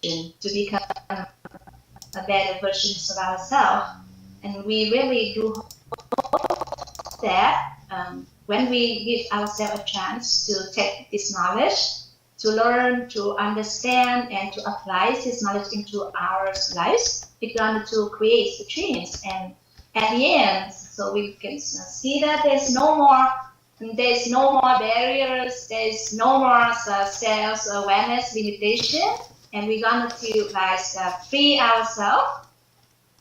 to become a better version of ourselves. And we really do hope that when we give ourselves a chance to take this knowledge, to learn, to understand, and to apply this knowledge into our lives, we're going to create the change. And at the end, so we can see that there's no more barriers, there's no more self-awareness limitation, and we're going to free ourselves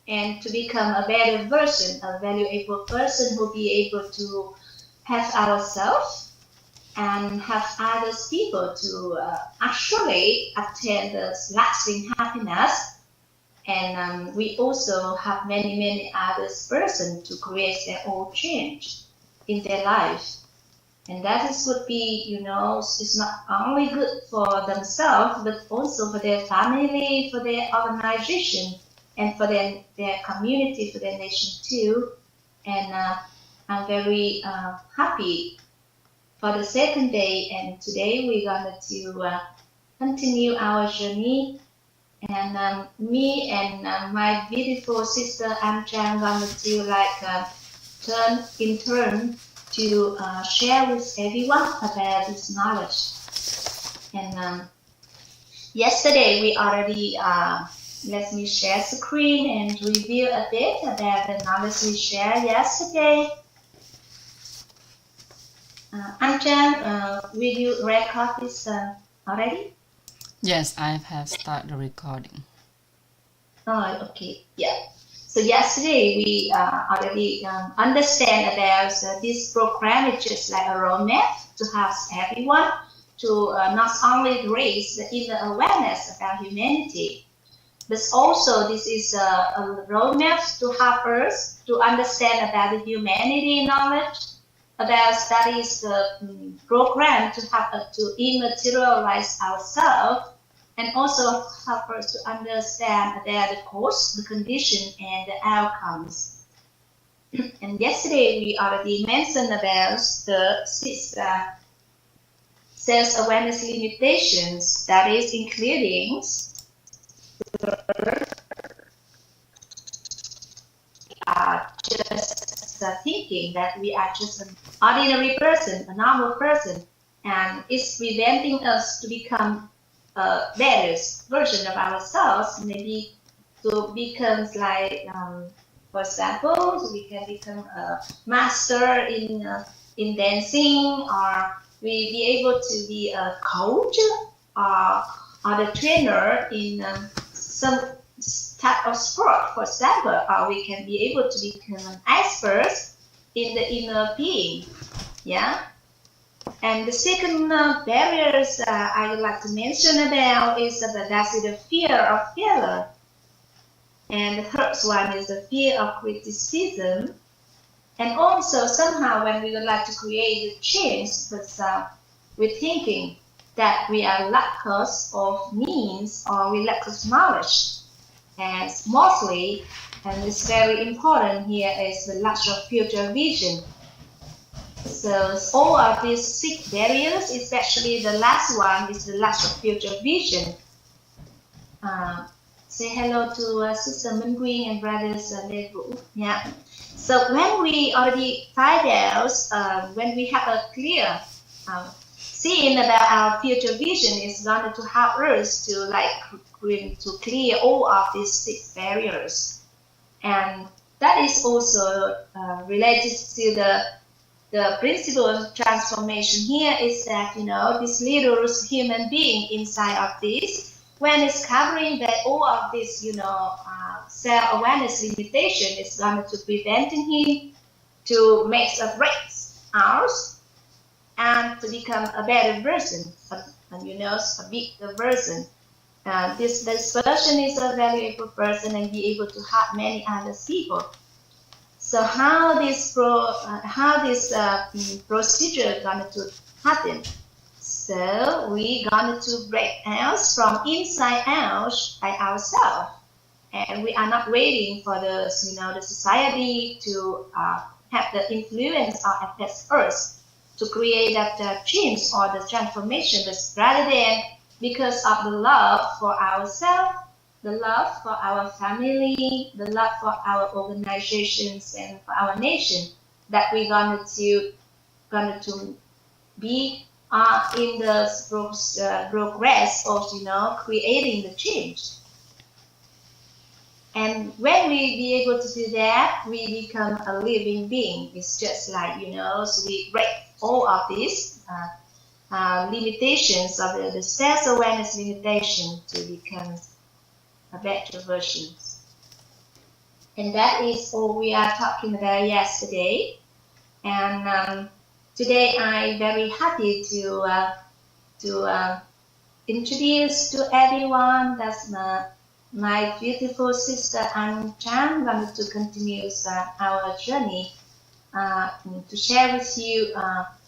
and to become a better version, a valuable person who be able to have ourselves and have other people to actually attain the lasting happiness. And we also have many other persons to create their own change in their life. And that is would be, it's not only good for themselves, but also for their family, for their organization, and for their community, for their nation too. And I'm very happy for the second day, and today we're going to continue our journey. And me and my beautiful sister Amchan going to turn to share with everyone about this knowledge. And yesterday we already let me share screen and review a bit about the knowledge we shared yesterday. Amchan, will you record this already? Yes, I have started the recording. Oh, okay. Yeah. So yesterday we already understand about this program is just like a roadmap to help everyone to not only raise the inner awareness about humanity, but also this is a roadmap to help us to understand about the humanity knowledge, about studies the program to help us to immaterialize ourselves, and also help us to understand about the cause, the condition, and the outcomes. And yesterday we already mentioned about the 6 self-awareness limitations, that is including just thinking that we are just an ordinary person, a normal person, and it's preventing us to become a better version of ourselves, maybe to become like, for example, we can become a master in dancing, or we be able to be a coach or the trainer in some type of sport, for example, or we can be able to become an expert in the inner being. Yeah. And the second barriers I would like to mention about is that's the fear of failure. And the third one is the fear of criticism. And also somehow when we would like to create a change, but we're thinking that we are lacks of means or we lack of knowledge. And mostly, and it's very important here, is the lack of future vision. So all of these 6 barriers, especially the last one, is the lack of future vision. Say hello to Sister Minh Quyên and brothers Lê Vũ. Yeah. So when we already find out, when we have a clear seeing about our future vision, is going to help us to clear all of these 6 barriers. And that is also related to the principle of transformation here is that, this little human being inside of this, when it's covering that all of this, self-awareness limitation is going to preventing him to make a break out and to become a better version, a bigger version. This person is a valuable person and be able to help many other people. So how this procedure is going to happen? So we're going to break out from inside out by ourselves, and we are not waiting for the society to have the influence or affect us. to create that change or the transformation, but rather than because of the love for ourselves, the love for our family, the love for our organizations and for our nation, that we're going to be in the progress of creating the change. And when we be able to do that, we become a living being. It's just like, so we break all of these limitations of the self-awareness limitation to become a better version. And that is all we are talking about yesterday. And today I'm very happy to introduce to everyone that's my beautiful sister Anh Tran wanted to continue our journey to share with you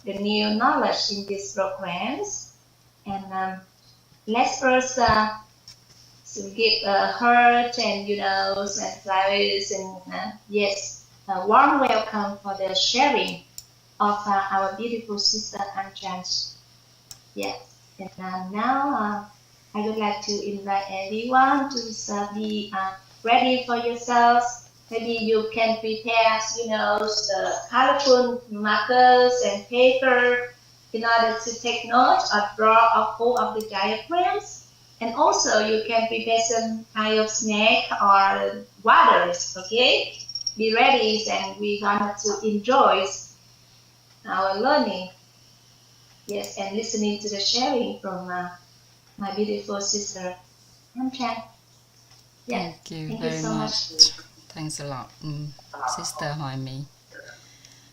the new knowledge in these programs. And let's first give her and flowers and yes, a warm welcome for the sharing of our beautiful sister Anh Tran. Yes, and now I would like to invite everyone to be ready for yourselves. Maybe you can prepare, the colorful markers and paper in order to take notes or draw a whole of the diagrams. And also you can prepare some kind of snack or waters, okay? Be ready and we're going to enjoy our learning. Yes, and listening to the sharing from my beautiful sister, Anh Tran. Yeah, Thank you thank you very so much. much. Thanks a lot, Sister Hoài My.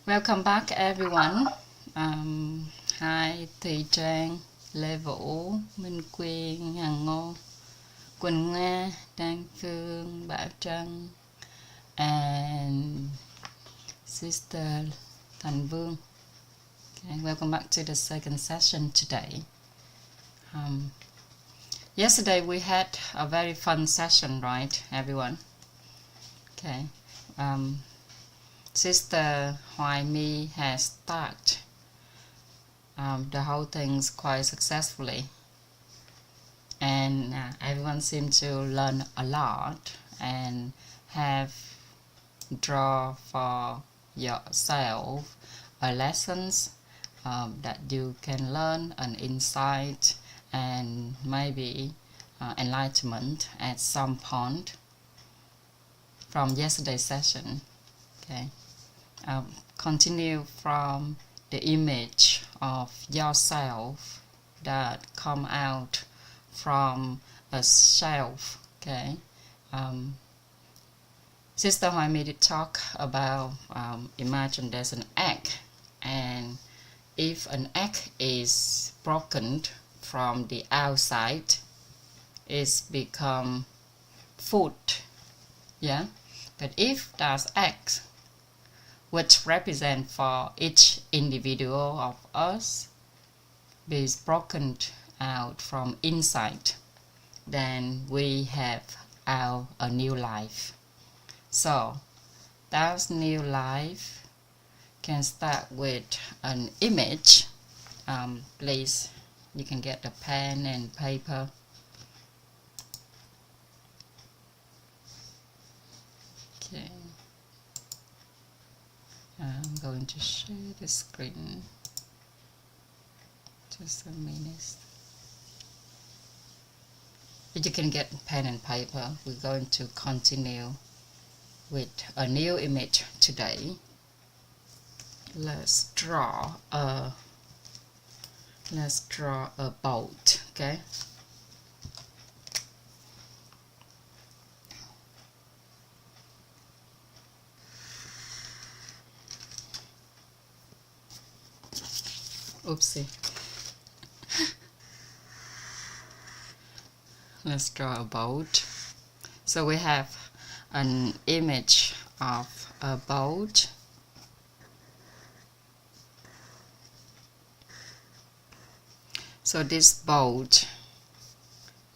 Welcome back, everyone. Hi, Thị Trang, Lê Vũ, Minh Quyên, Hằng Ngô, Quỳnh Nga, Đan Phương, Bảo Trân, and Sister Thành Vương. Okay, welcome back to the second session today. Yesterday we had a very fun session, right, everyone? Okay. Sister Hoài My has started the whole things quite successfully, and everyone seemed to learn a lot and have draw for yourself lessons that you can learn, an insight and maybe enlightenment at some point from yesterday's session. Okay, continue from the image of yourself that come out from a shelf. Okay, Sister Hoài My did talk about imagine there's an egg, and if an egg is broken from the outside, it's become food. Yeah, but if there's eggs which represent for each individual of us is broken out from inside, then we have a new life. So that new life can start with an image. Please, you can get a pen and paper. Okay, I'm going to share the screen. Just a minute. But you can get pen and paper. We're going to continue with a new image today. Let's draw a boat. Okay. Oopsie. Let's draw a boat. So we have an image of a boat. So this boat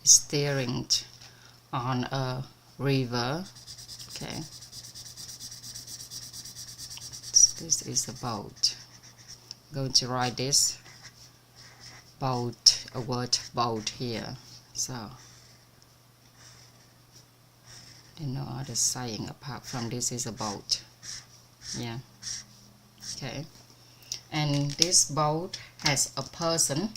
is steering on a river. Okay. So this is a boat. going to write this boat, a word boat here. So there's no other saying apart from this is a boat. Yeah. Okay. And this boat has a person.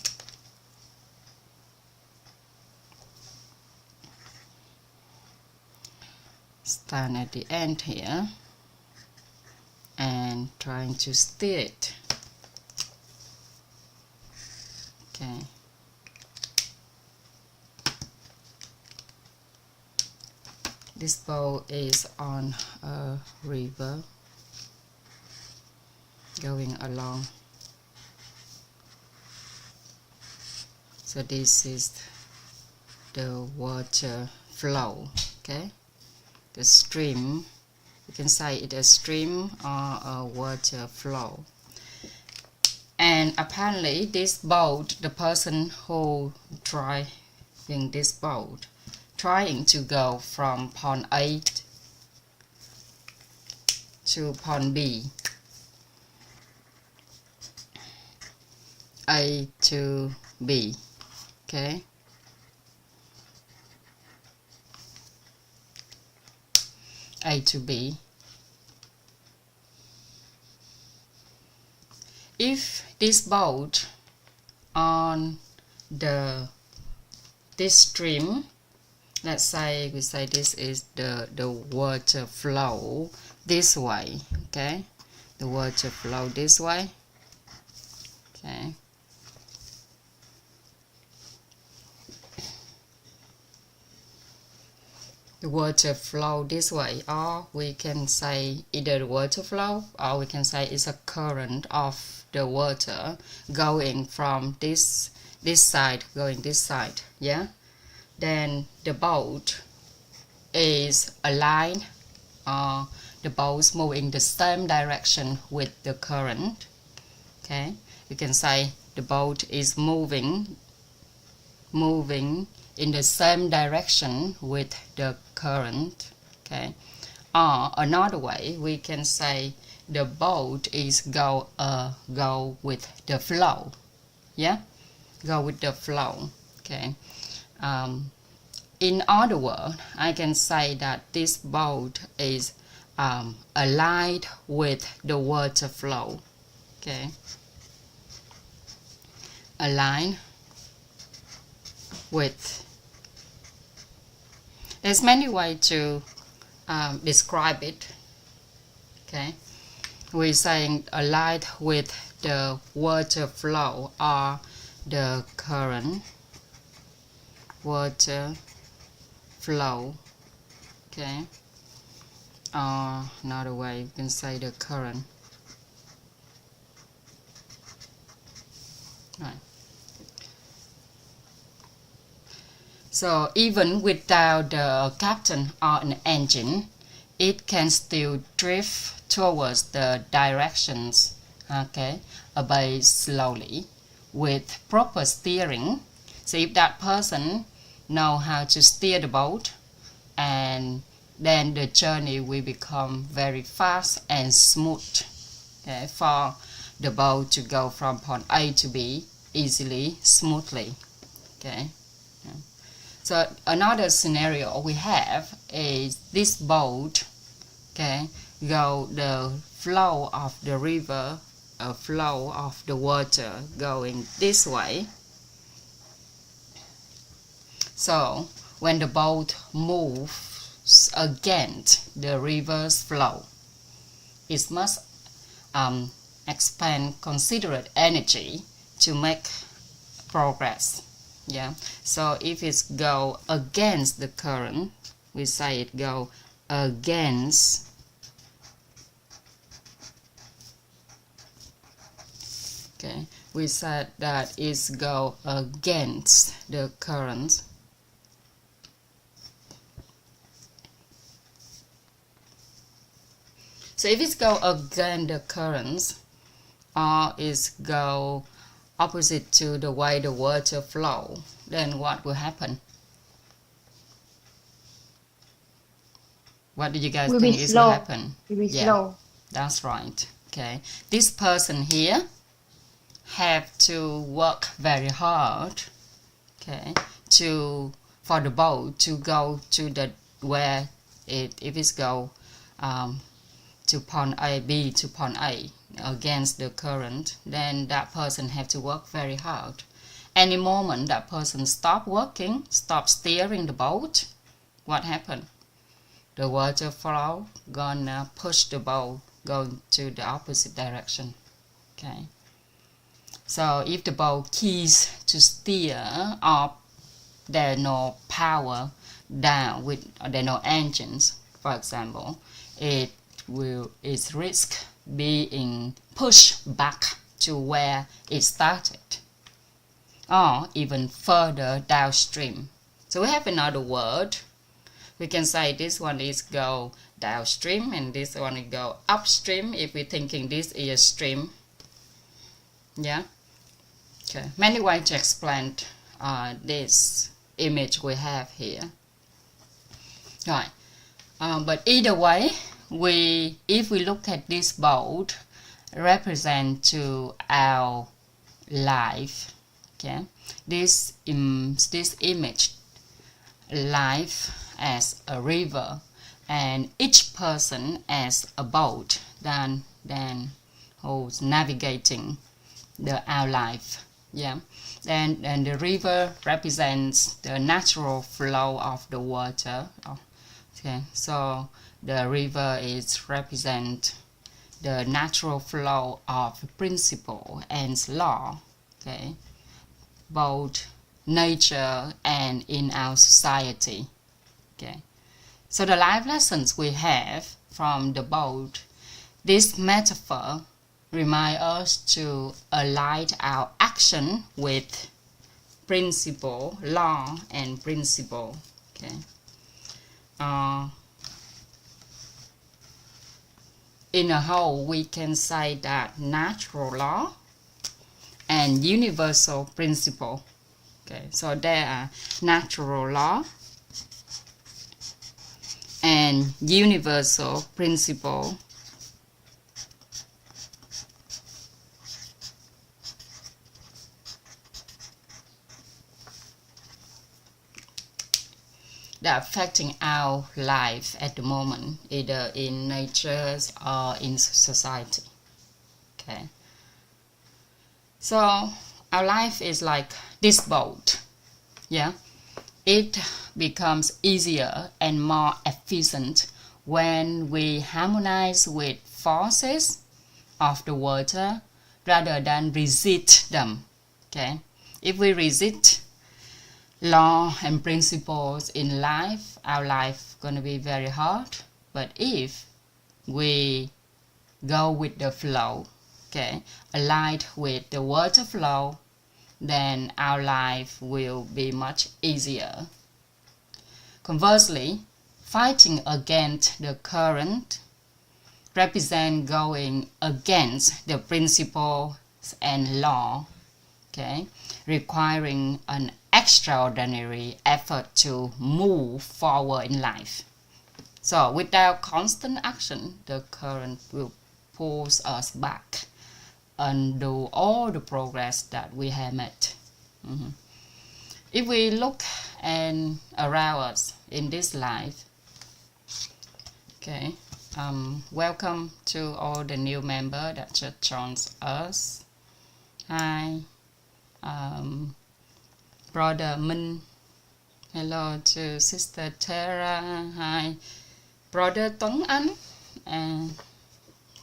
Stand at the end here and trying to steer it. Okay. This boat is on a river going along. So this is the water flow. Okay. The stream, you can say it a stream or a water flow. And apparently this boat, the person who driving this boat, trying to go from point A to point B. A to B. Okay. A to B. If this boat on this stream, let's say we say this is the water flow this way, okay, the water flow this way, okay. The water flow this way, or we can say either the water flow, or we can say it's a current of the water going from this side going this side. Yeah. Then the boat is aligned, or the boat's moving the same direction with the current. Okay. You can say the boat is moving in the same direction with the current. Okay. Or another way we can say the boat is go with the flow. Yeah, go with the flow. Okay. In other words, I can say that this boat is aligned with the water flow. Okay. Aligned with. There's many ways to describe it. Okay, we're saying aligned with the water flow or the current water flow. Okay, or another way you can say the current. Right. So even without the captain or an engine, it can still drift towards the directions, okay, obey slowly with proper steering. So if that person know how to steer the boat, and then the journey will become very fast and smooth, okay, for the boat to go from point A to B easily, smoothly. Okay. Yeah. So another scenario we have is this boat, okay, go the flow of the river, flow of the water going this way. So when the boat moves against the river's flow, it must expend considerate energy to make progress. Yeah. So if it's go against the current, we say it go against okay, we said that it's go against the current. So if it's go against the currents, or it's go opposite to the way the water flow, then what will happen? What do you guys think will happen? It will be slow. That's right. Okay. This person here, have to work very hard, okay, for the boat to go to the where if it's go to point A, B to point A against the current, then that person have to work very hard. Any moment that person stop working, stop steering the boat, what happened? The water flow gonna push the boat going to the opposite direction. Okay. So if the boat keys to steer up, there no power down with there no engines, for example, it's risk being pushed back to where it started or even further downstream. So we have another word. We can say this one is go downstream and this one is go upstream if we're thinking this is a stream. Yeah. Okay. Many ways to explain this image we have here. Right. But either way, if we look at this boat, represent to our life. Okay. This image, life as a river, and each person as a boat, then who's navigating our life. Yeah. And the river represents the natural flow of the water. Okay, so the river is represent the natural flow of principle and law. Okay, both nature and in our society. Okay, so the life lessons we have from the boat, this metaphor remind us to align our action with principle, law, and principle. Okay. In a whole, we can say that natural law and universal principle. Okay, so there are natural law and universal principle. That affecting our life at the moment, either in nature or in society. Okay. So our life is like this boat. Yeah. It becomes easier and more efficient when we harmonize with forces of the water rather than resist them. Okay. If we resist law and principles in life, our life gonna be very hard. But if we go with the flow, okay, aligned with the water flow, then our life will be much easier. Conversely, fighting against the current represent going against the principles and law, okay, requiring an extraordinary effort to move forward in life. So without constant action, the current will pull us back and do all the progress that we have made. If we look and around us in this life, okay, welcome to all the new members that just joined us. Hi. Brother Minh, hello to Sister Tara, hi, Brother Tuấn Anh,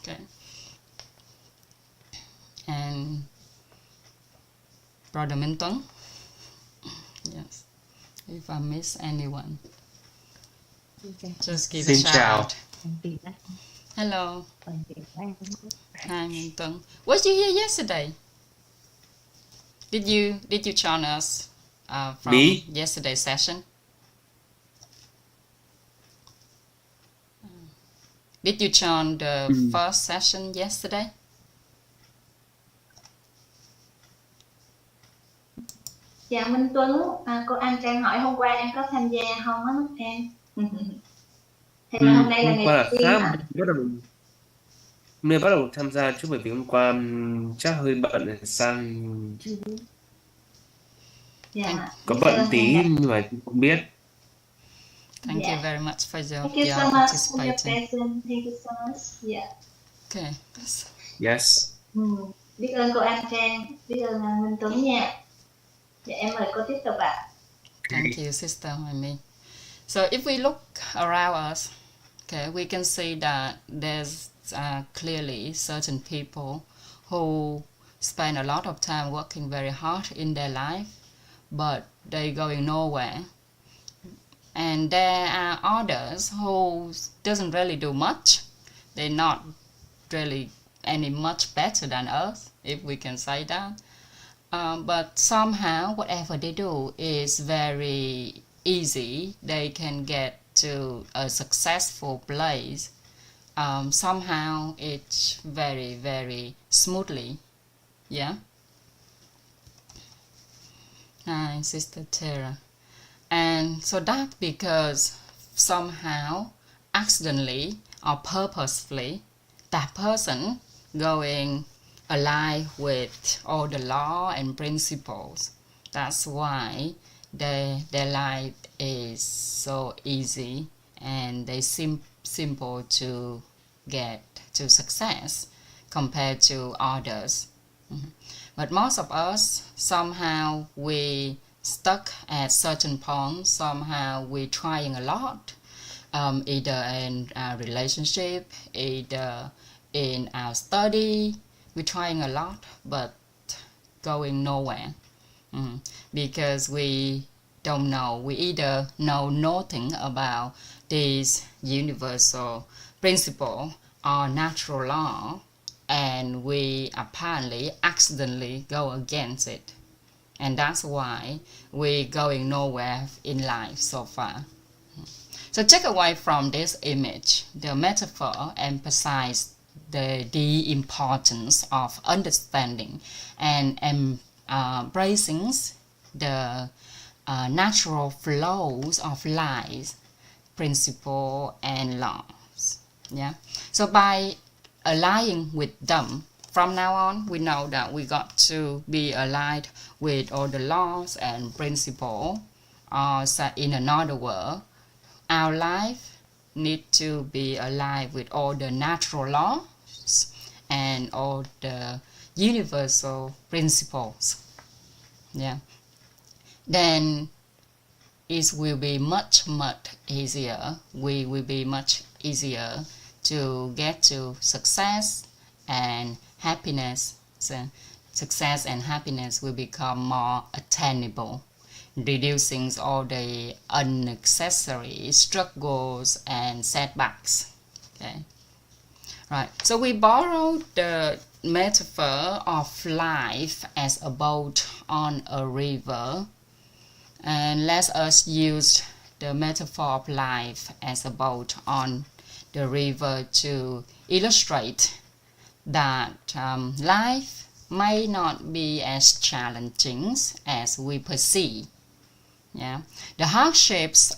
okay, and Brother Minh Tuấn. Yes, if I miss anyone, just give a shout. Hello. Hi, Minh Tuấn. Was you here yesterday? Did you join us from Me? yesterday's session? Did you join the first session yesterday? Dạ Minh Tuấn, cô Anh Trang hỏi hôm qua em có tham gia không á em? Thì là hôm nay là ngày đầu tiên á. Hôm nay bắt đầu tham gia chút bởi vì hôm qua chắc hơi bận rồi, sang Thank, Yeah, có biết bận ơn tí anh đã. nhưng mà không biết. thank you Yeah. very much for Thank you so your much for your participating. presence. Thank you so much. Yeah. Okay. Yes. Biết ơn cô An Trang, biết ơn anh Minh Tuấn nha. Dạ em mời cô tiếp tục ạ. Thank you, Sister Amy. So if we look around us, okay, we can see that there's clearly certain people who spend a lot of time working very hard in their life, but they're going nowhere. And there are others who doesn't really do much. They're not really any much better than us, if we can say that. But somehow whatever they do is very easy. They can get to a successful place. Somehow it's very, very smoothly. Yeah. Hi, Sister Tara. And so that's because somehow, accidentally or purposefully, that person going align with all the law and principles. That's why their life is so easy and they simple to get to success compared to others. But most of us, somehow we stuck at certain points. Somehow we're trying a lot, either in our relationship, either in our study. We're trying a lot, but going nowhere. Because we don't know. We either know nothing about this universal principle or natural law, and we apparently accidentally go against it. And that's why we're going nowhere in life so far. So take away from this image, the metaphor emphasizes the importance of understanding and embracing the natural flows of life, principle and laws. Yeah. So by aligning with them, from now on, we know that we got to be aligned with all the laws and principles. So in another word, our life need to be aligned with all the natural laws and all the universal principles. Yeah. Then it will be much easier. We will be much easier to get to success and happiness. So success and happiness will become more attainable, reducing all the unnecessary struggles and setbacks. Okay. Right. So we borrowed the metaphor of life as a boat on a river, and let us use the metaphor of life as a boat on the river to illustrate that life may not be as challenging as we perceive. Yeah, the hardships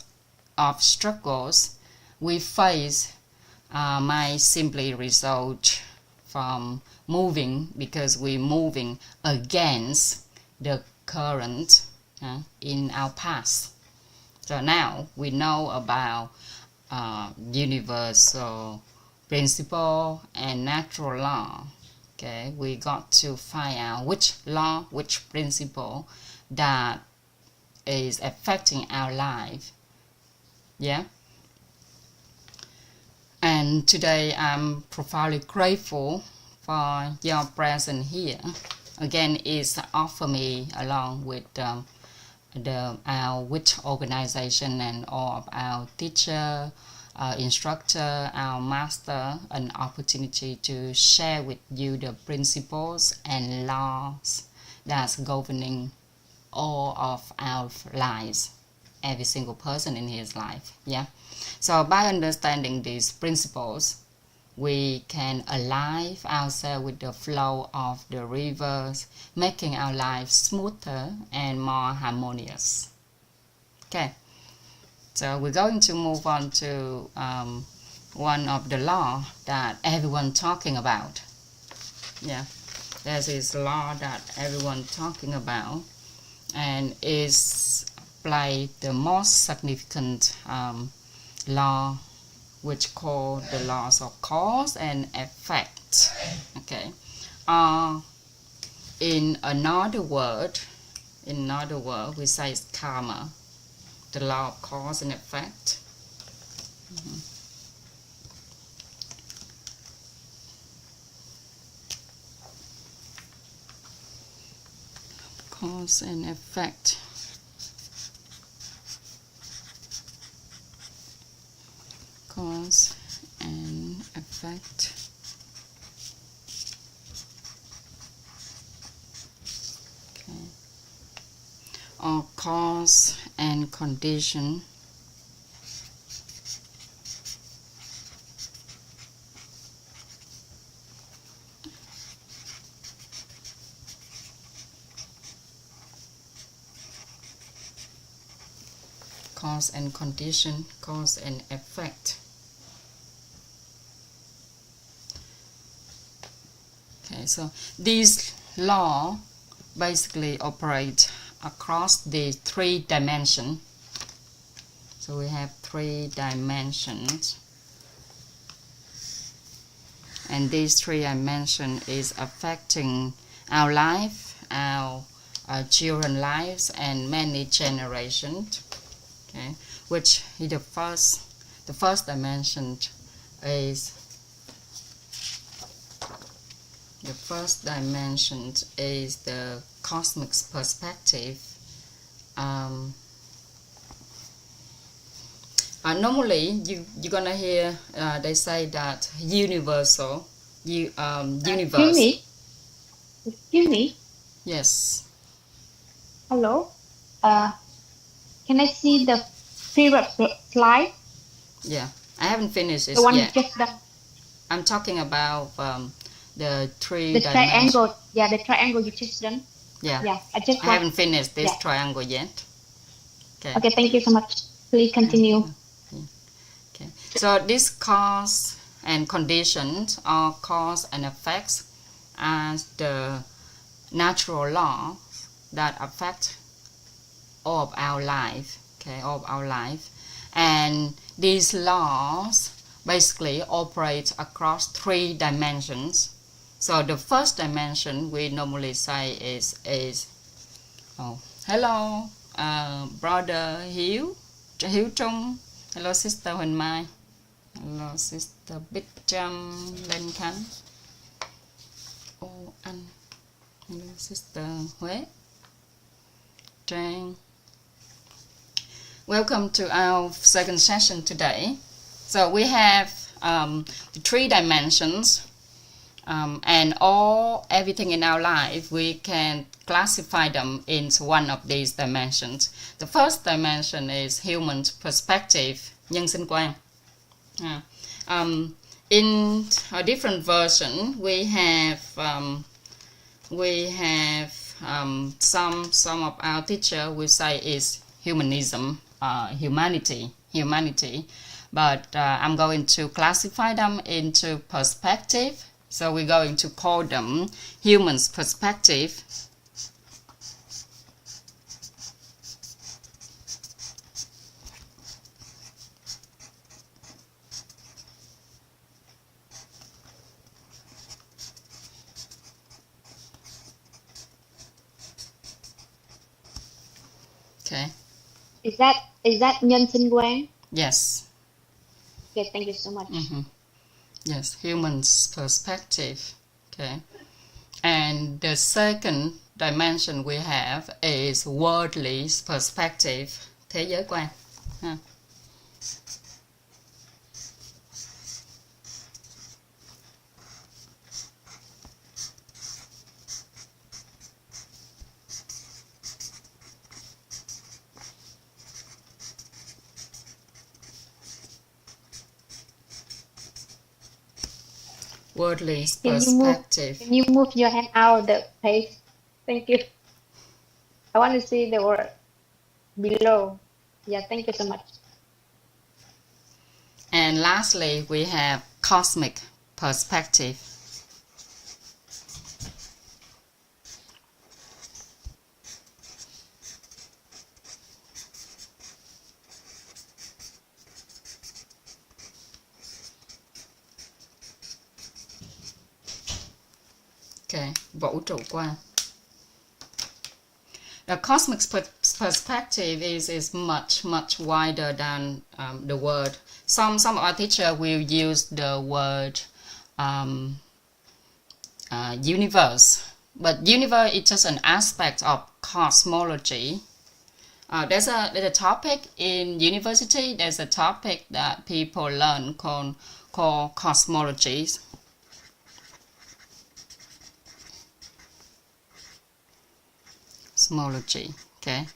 of struggles we face might simply result from moving, because we're moving against the current in our past. So now we know about universal principle and natural law. Okay, we got to find out which law, which principle that is affecting our life. Yeah. And today I'm profoundly grateful for your presence here. Again, it's offer me along with our WIT organization and all of our teacher, instructor, our master, an opportunity to share with you the principles and laws that's governing all of our lives, every single person in his life. Yeah. So by understanding these principles, we can align ourselves with the flow of the rivers, making our life smoother and more harmonious. Okay, so we're going to move on to one of the law that everyone talking about. Yeah, that is law that everyone talking about, and is play the most significant law, which called the laws of cause and effect. Okay, in another word, we say it's karma, the law of cause and effect. Cause and effect. Cause and effect. Okay. Or cause and condition. Cause and condition, cause and effect. Okay, so these law basically operate across the 3 dimensions. So we have 3 dimensions, and these 3 dimensions is affecting our life, our children's lives, and many generations. Okay, which is the first dimension is the cosmic perspective. Normally you're gonna hear they say that universal universe. Excuse me. Yes. Hello. Can I see the previous slide? Yeah, I haven't finished it The one yet. you just done. I'm talking about the 3 The dimensions. triangle. Yeah, the triangle you just done. Yeah. Yeah, I just I got. haven't finished this Yeah. triangle yet. Okay. Okay, thank you so much. Please continue. Okay. So this cause and conditions are cause and effects as the natural law that affect all of our life. Okay, all of our life. And these laws basically operate across 3 dimensions. So the first dimension we normally say is hello, brother Hiếu Trung. Hello, sister Huỳnh Mai. Hello, sister Bích Trâm Lên Khánh. Oh, anh. Hello, sister Huế Trang. Welcome to our second session today. So we have the 3 dimensions, and everything in our life we can classify them into one of these dimensions. The first dimension is human perspective, nhân sinh quan. In a different version, we have some of our teacher will say is humanism, humanity, but I'm going to classify them into perspective. So we're going to call them human's perspective. Okay. Is that nhân sinh quan? Yes. Okay, thank you so much. Yes, human's perspective. Okay. And the second dimension we have is worldly perspective, thế giới quan. Worldly perspective. Can you move your hand out the page? Thank you. I want to see the word below. Yeah, thank you so much. And lastly, we have cosmic perspective. Okay, vũ trụ quan. The cosmic perspective is much wider than the word. Some of our teacher will use the word universe, but universe is just an aspect of cosmology. There's a topic in university. There's a topic that people learn called cosmology. Cosmology. Okay,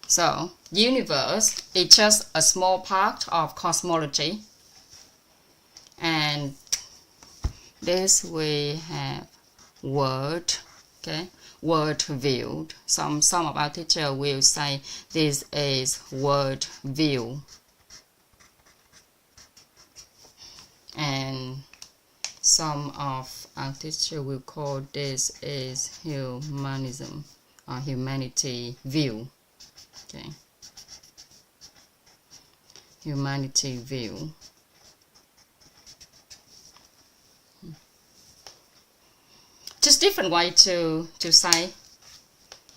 so universe is just a small part of cosmology, and this we have world. Okay, world view. Some of our teacher will say this is world view, and some of our teacher will call this is humanism or humanity view. Okay, humanity view. Just different way to say,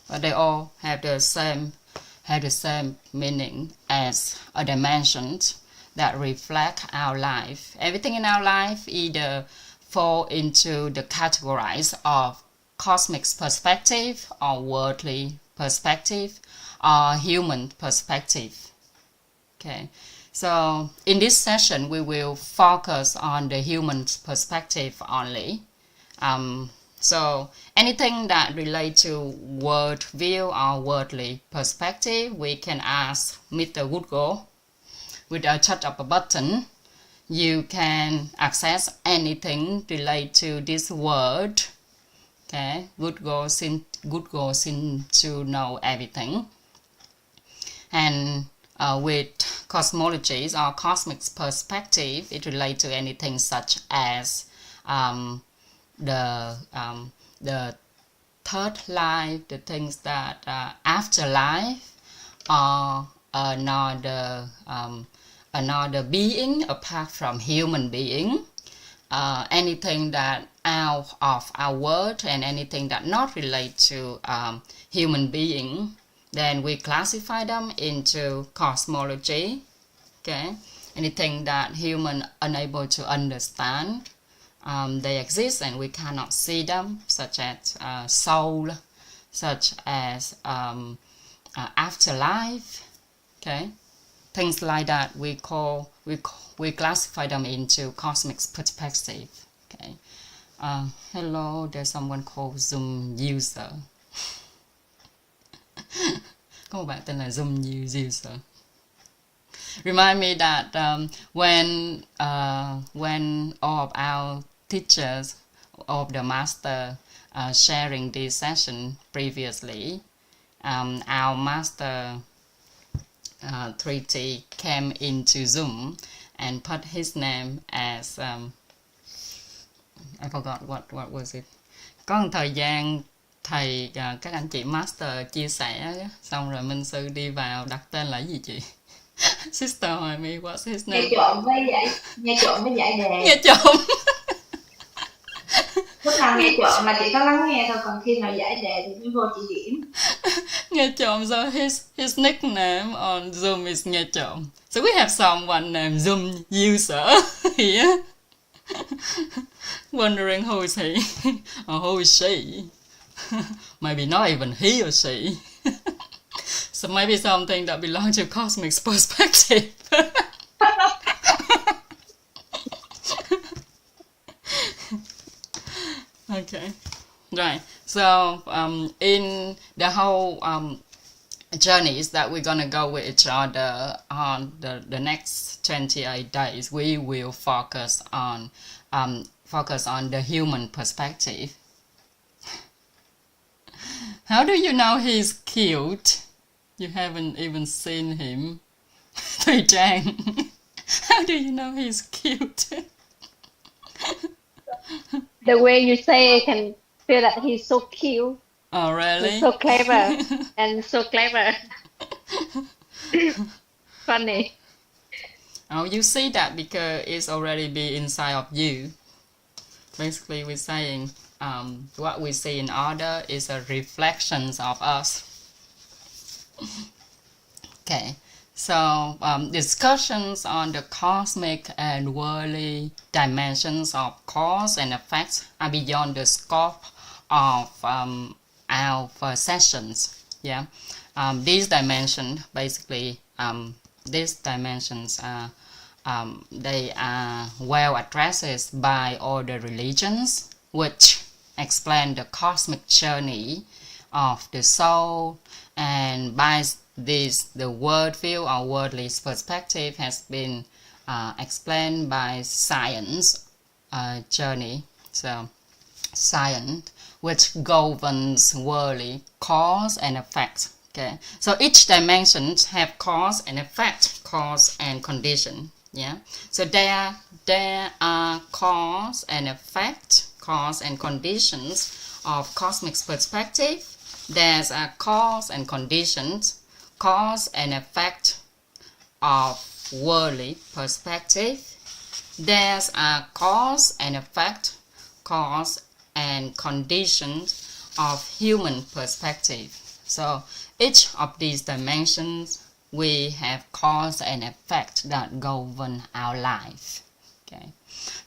but they all have the same meaning as a dimension that reflect our life. Everything in our life either fall into the categories of cosmic perspective or worldly perspective or human perspective. Okay, so in this session we will focus on the human perspective only. So anything that relates to world view or worldly perspective, we can ask Mr. Google. With a touch of a button, you can access anything related to this word. Okay, Google seems to know everything. And with cosmologies or cosmic perspective, it relates to anything such as the third life, the things that afterlife, or another being apart from human being, anything that out of our world and anything that not relate to human being, then we classify them into cosmology. Okay, anything that human unable to understand. They exist and we cannot see them, such as soul, such as afterlife. Okay, things like that we classify them into cosmic perspective. Okay, hello, there's someone called Zoom user. Có một bạn tên là Zoom user. Remind me that when all of our teachers of the master sharing this session previously, our master 3T came into Zoom and put his name as I forgot what was it. Có một thời gian thầy các anh chị master chia sẻ xong rồi Minh Sư đi vào đặt tên là gì chị? Sister hỏi me what's his name. Nghe trộm với giải đề. Nghe trộm. Lúc nào nghe trộm là chị có lắng nghe thôi, còn khi nào giải đề thì mới vô chị điểm. Nghe trộm, so his nickname on Zoom is Nghe trộm. So we have someone named Zoom user here. Wondering who is he or who is she. Maybe not even he or she. So maybe something that belongs to cosmic perspective. Okay, right. So in the whole journeys that we're gonna go with each other on the next 28 days, we will focus on the human perspective. How do you know he's cute? You haven't even seen him. Thùy Trang. How do you know he's cute? The way you say, I can feel that he's so cute. Oh, He's really? so clever and so clever. Funny. Oh, you see that because it's already be inside of you. Basically, we're saying what we see in other is a reflection of us. Okay, so discussions on the cosmic and worldly dimensions of cause and effects are beyond the scope of our sessions. Yeah, these dimensions basically these dimensions are they are well addressed by all the religions, which explain the cosmic journey of the soul, and by this the worldview or worldly perspective has been explained by science journey. So science, which governs worldly cause and effect. Okay, so each dimension have cause and effect, cause and condition. Yeah, so there are cause and effect, cause and conditions of cosmic perspective. There's a cause and conditions, cause and effect of worldly perspective. There's a cause and effect, cause and conditions of human perspective. So each of these dimensions we have cause and effect that govern our life. Okay.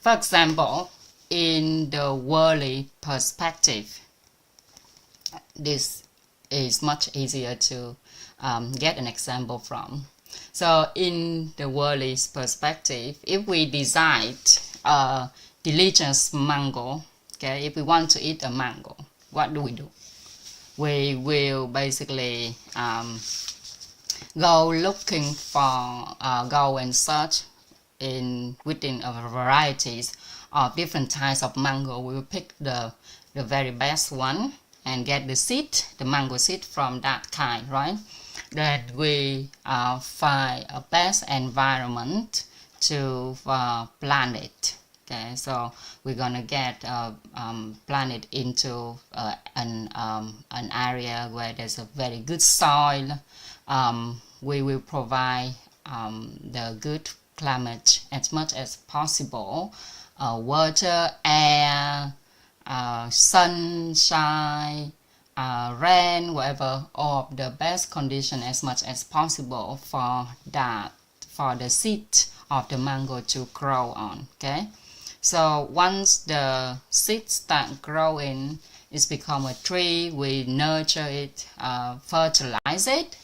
For example, in the worldly perspective, this is much easier to get an example from. So in the worldly perspective, if we decide a delicious mango, okay, if we want to eat a mango, what do? We will basically go looking for, go and search within a varieties of different types of mango. We will pick the very best one and get the seed, the mango seed from that kind, right? Then we find a best environment to plant it. Okay, so we're gonna get plant it into an area where there's a very good soil. We will provide the good climate as much as possible, water, air, sunshine, rain, whatever, all of the best condition as much as possible for the seed of the mango to grow on. Okay, so once the seeds start growing, it's become a tree. We nurture it, fertilize it,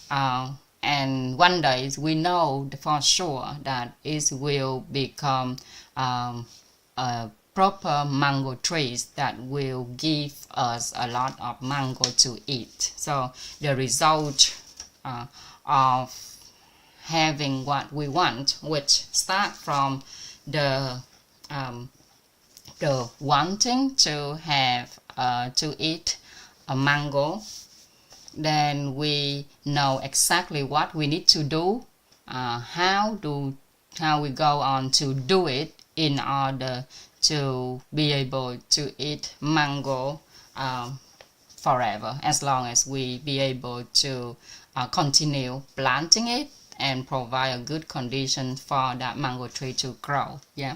and one day we know for sure that it will become a proper mango trees that will give us a lot of mango to eat. So the result of having what we want, which start from the wanting to have to eat a mango, then we know exactly what we need to do, how we go on to do it in order to be able to eat mango forever, as long as we be able to continue planting it and provide a good condition for that mango tree to grow. Yeah.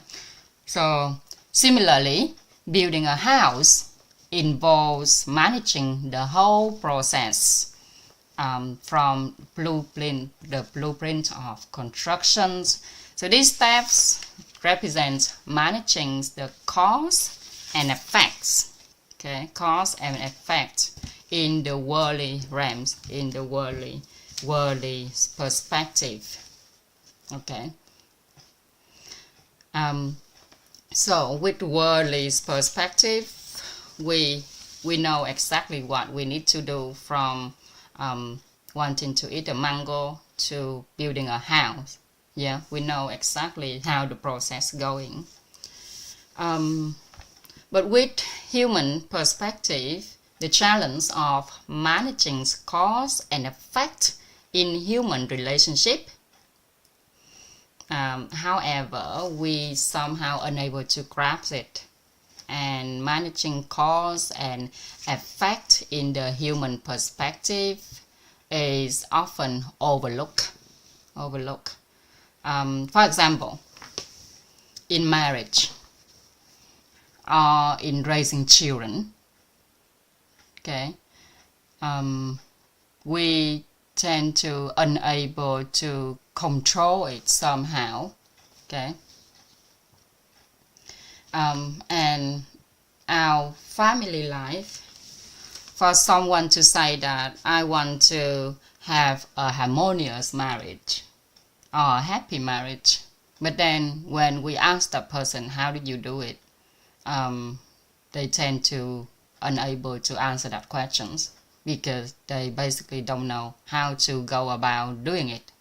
So similarly, building a house involves managing the whole process, from the blueprint of constructions. So these steps represent managing the cause and effects. Okay, cause and effect in the worldly realms, in the worldly perspective. Okay. So with worldly perspective, we know exactly what we need to do, from wanting to eat a mango to building a house. Yeah, we know exactly how the process going. But with human perspective, the challenge of managing cause and effect in human relationship However, we somehow unable to grasp it, and managing cause and effect in the human perspective is often overlooked. For example, in marriage or in raising children, okay, we tend to unable to control it somehow, okay, and our family life, for someone to say that I want to have a harmonious marriage or a happy marriage, but then when we ask that person how did you do it, they tend to unable to answer that questions because they basically don't know how to go about doing it.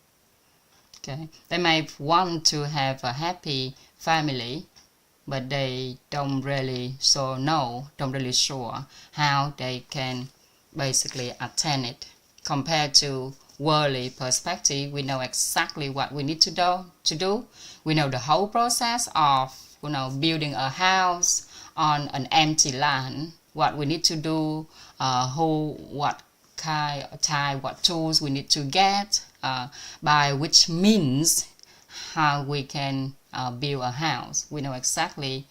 Okay, they may want to have a happy family, but they don't really sure how they can basically attain it. Compared to worldly perspective, we know exactly what we need to do. We know the whole process of building a house on an empty land, what we need to do, what tools we need to get, by which means how we can build a house. We know exactly.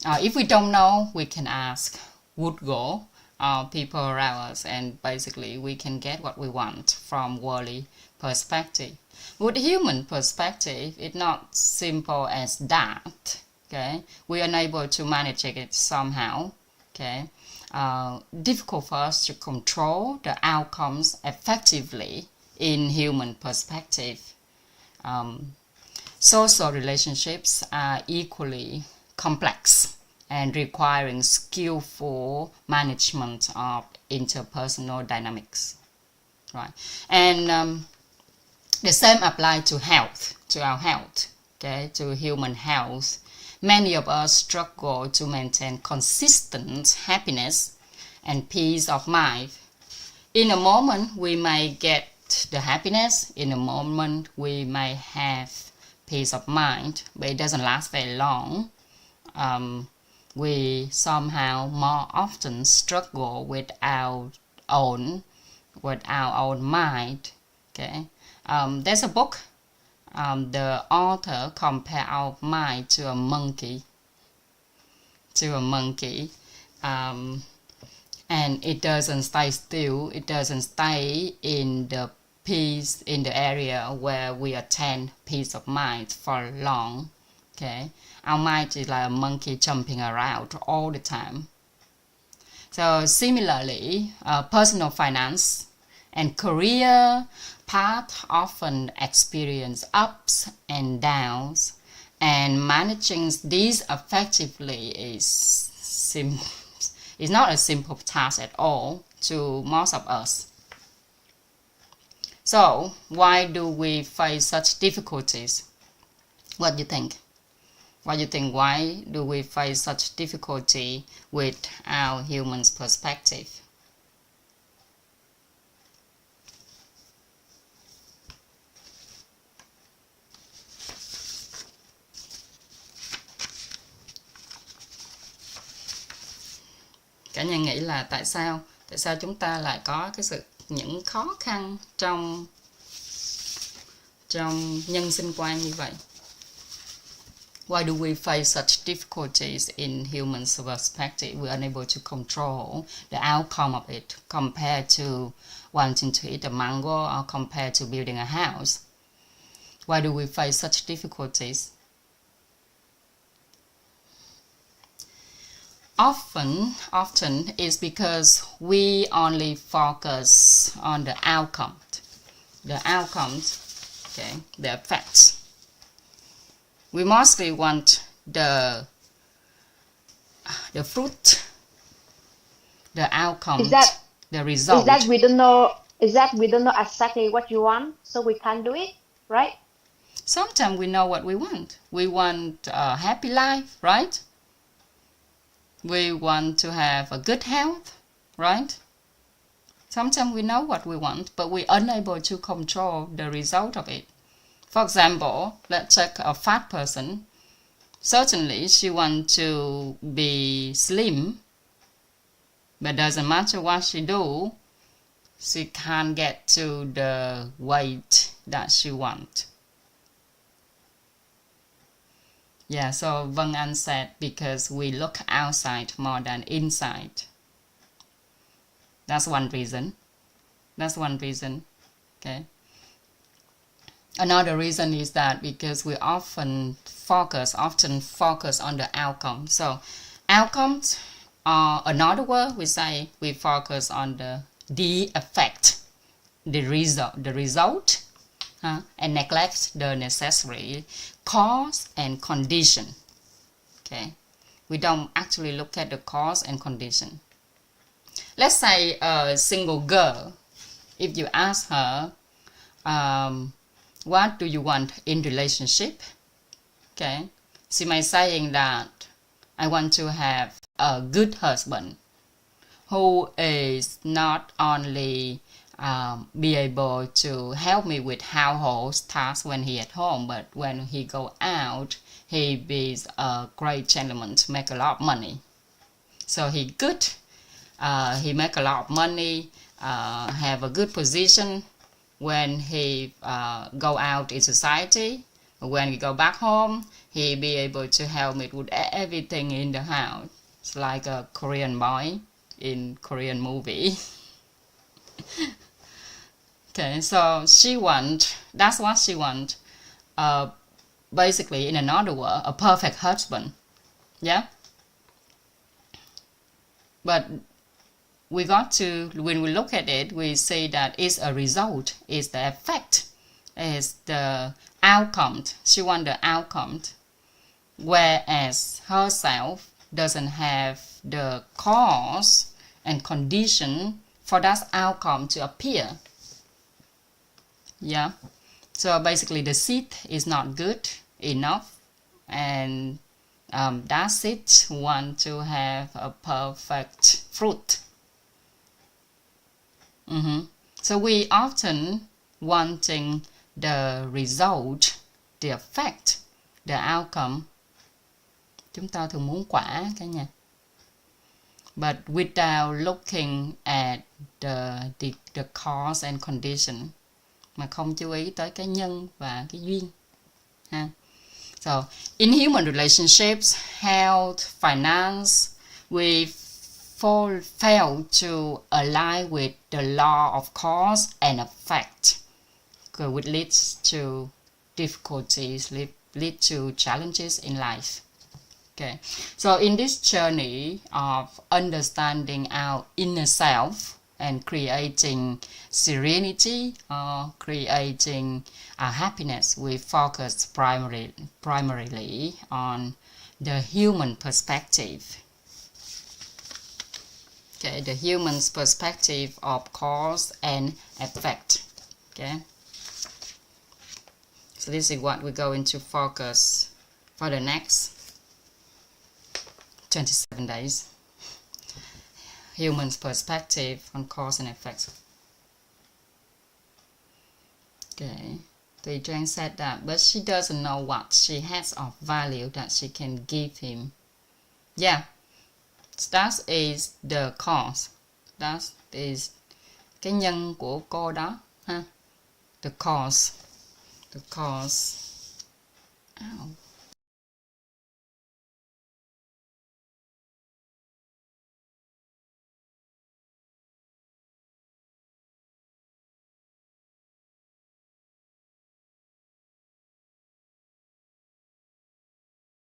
If we don't know, we can ask Woodgo people around us, and basically we can get what we want from worldly perspective. With human perspective, it's not simple as that. Okay, we are unable to manage it somehow. Okay, difficult for us to control the outcomes effectively in human perspective. Social relationships are equally complex and requiring skillful management of interpersonal dynamics, right? And the same applies to our health, okay, to human health. Many of us struggle to maintain consistent happiness and peace of mind. In a moment, we may get the happiness. In a moment, we may have peace of mind, but it doesn't last very long. We somehow more often struggle with our own mind. Okay, there's a book. The author compared our mind to a monkey. And it doesn't stay still. It doesn't stay in the area where we attain peace of mind for long. Okay, our mind is like a monkey jumping around all the time. So similarly, personal finance and career path often experience ups and downs, and managing these effectively is not a simple task at all to most of us. So why do we face such difficulties? What do you think? Why do we face such difficulty with our human's perspective? Cả nhà nghĩ là tại sao chúng ta lại có những khó khăn trong nhân sinh quan như vậy? Why do we face such difficulties in human perspective? We're unable to control the outcome of it compared to wanting to eat a mango or compared to building a house. Why do we face such difficulties? Often is because we only focus on the outcomes, okay, the effects. We mostly want the fruit, the outcome, the result. Is that we don't know exactly what you want, so we can't do it, right? Sometimes we know what we want. We want a happy life, right? We want to have a good health, right? Sometimes we know what we want, but we're unable to control the result of it. For example, let's check a fat person. Certainly, she wants to be slim, but doesn't matter what she do, she can't get to the weight that she wants. Yeah, so Vân Anh said because we look outside more than inside. That's one reason. Okay. Another reason is that because we often focus on the outcome. So outcomes are another word we say we focus on the effect, the result, and neglect the necessary cause and condition. Okay, we don't actually look at the cause and condition. Let's say a single girl, if you ask her, what do you want in relationship? Okay, she may saying that I want to have a good husband who is not only be able to help me with household tasks when he at home, but when he go out, he be a great gentleman to make a lot of money. So he good, he make a lot of money, have a good position when he go out in society. When he go back home, he be able to help me with everything in the house. It's like a Korean boy in Korean movie. Okay, so that's what she want. Basically, in another word, a perfect husband. Yeah. But we got to, when we look at it, we say that it's a result, it's the effect, it's the outcome. She wants the outcome, whereas herself doesn't have the cause and condition for that outcome to appear. Yeah. So basically the seed is not good enough, and that seed want to have a perfect fruit. So we often wanting the result, the effect, the outcome. Chúng ta thường muốn quả cả nhà. But without looking at the cause and condition, mà không chú ý tới cái nhân và cái duyên. Ha. So in human relationships, health, finance, we fail to align with the law of cause and effect, which leads to difficulties, lead to challenges in life. Okay, so in this journey of understanding our inner self and creating serenity or creating happiness, we focus primarily on the human perspective. Okay, the human's perspective of cause and effect. Okay, so this is what we're going to focus for the next 27 days. Human's perspective on cause and effect. Okay, Thùy Trang said that, but she doesn't know what she has of value that she can give him. Yeah, that is the cause. That is cái nhân của cô đó ha. The cause. Ow.